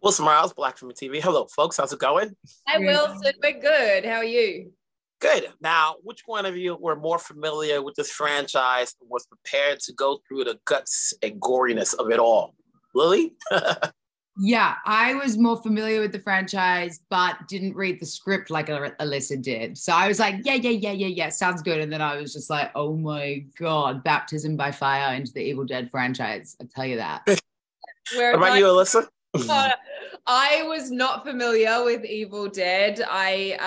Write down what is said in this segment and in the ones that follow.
Wilson Morales, Black Film TV. Hello, folks. How's it going? Hi, Wilson. We're good. How are you? Good. Now, which one of you were more familiar with this franchise and was prepared to go through the guts and goriness of it all? Lily? Yeah, I was more familiar with the franchise, but didn't read the script like Alyssa did. So I was like, yeah, sounds good. And then I was just like, oh my God, baptism by fire into the Evil Dead franchise. I tell you that. What about you, Alyssa? I was not familiar with Evil Dead. I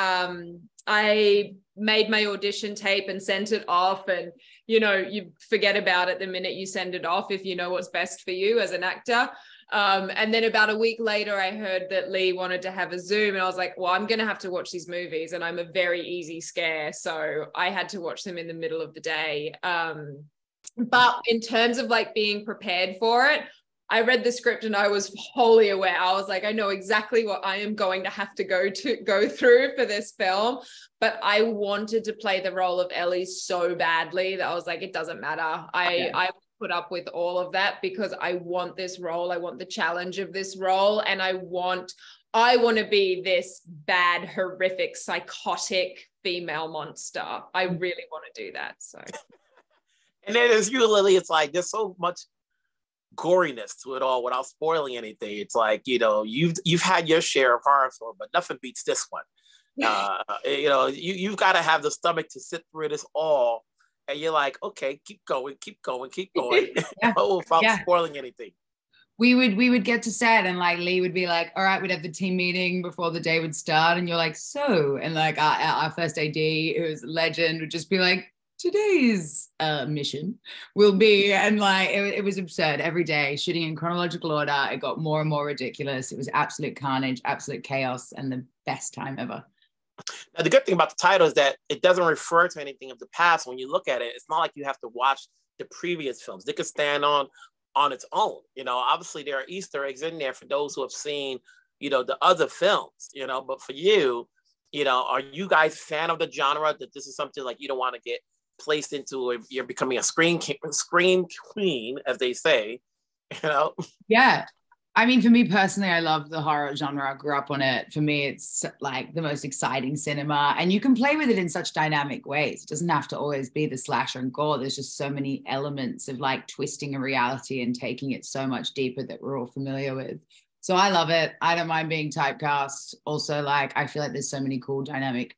made my audition tape and sent it off, and you forget about it the minute you send it off if you know what's best for you as an actor. And then about a week later, I heard that Lee wanted to have a Zoom, and I was like, well, I'm going to have to watch these movies, and I'm a very easy scare. So I had to watch them in the middle of the day. But in terms of like being prepared for it, I read the script and I was wholly aware. I was like, I know exactly what I am going to have to go through for this film. But I wanted to play the role of Ellie so badly that I was like, it doesn't matter. I put up with all of that because I want this role. I want the challenge of this role. And I want to be this bad, horrific, psychotic female monster. I really want to do that. So. And then as you, Lily, it's like there's so much goriness to it all without spoiling anything. It's like, you've had your share of horror film, but nothing beats this one. You've got to have the stomach to sit through this all, and you're like, okay, keep going without spoiling anything. We would get to set, and like Lee would be like, all right, we'd have the team meeting before the day would start, and you're like, so, and like our first AD, who was a legend, would just be like, today's mission will be, and like it was absurd every day, shooting in chronological order. It got more and more ridiculous. It was absolute carnage, absolute chaos, and the best time ever. Now, the good thing about the title is that it doesn't refer to anything of the past. When you look at it, it's not like you have to watch the previous films. They could stand on its own. Obviously there are Easter eggs in there for those who have seen, the other films, but for you, are you guys fan of the genre, that this is something like you don't want to get placed into, if you're becoming a scream queen, as they say, Yeah. I mean, for me personally, I love the horror genre. I grew up on it. For me, it's like the most exciting cinema, and you can play with it in such dynamic ways. It doesn't have to always be the slasher and gore. There's just so many elements of like twisting a reality and taking it so much deeper that we're all familiar with. So I love it. I don't mind being typecast. Also, like, I feel like there's so many cool dynamic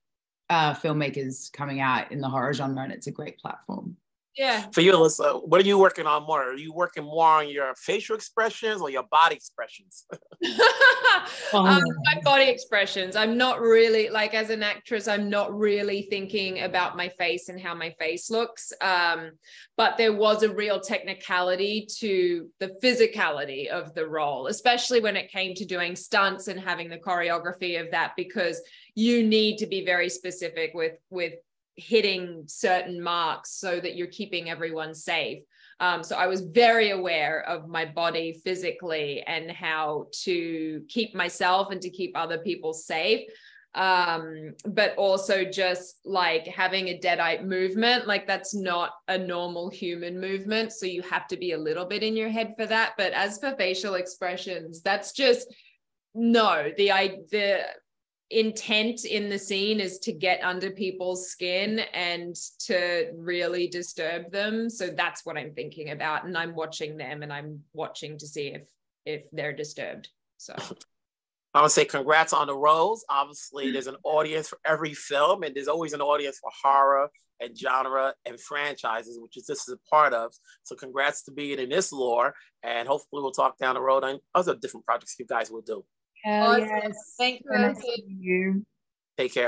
filmmakers coming out in the horror genre, and it's a great platform. Yeah. For you, Alyssa, what are you working on more? Are you working more on your facial expressions or your body expressions? My body expressions. I'm not really, like, as an actress, I'm not really thinking about my face and how my face looks. But there was a real technicality to the physicality of the role, especially when it came to doing stunts and having the choreography of that, because you need to be very specific with hitting certain marks so that you're keeping everyone safe. So I was very aware of my body physically and how to keep myself and to keep other people safe. But also just like having a deadite movement, like that's not a normal human movement. So you have to be a little bit in your head for that. But as for facial expressions, that's just, no, the intent in the scene is to get under people's skin and to really disturb them. So that's what I'm thinking about, and I'm watching them, and I'm watching to see if they're disturbed. So I would say congrats on the roles. Obviously there's an audience for every film, and there's always an audience for horror and genre and franchises, which is this is a part of. So congrats to being in this lore, and hopefully we'll talk down the road on other different projects you guys will do. Hell yes. Thank you. Nice to meet you. Take care.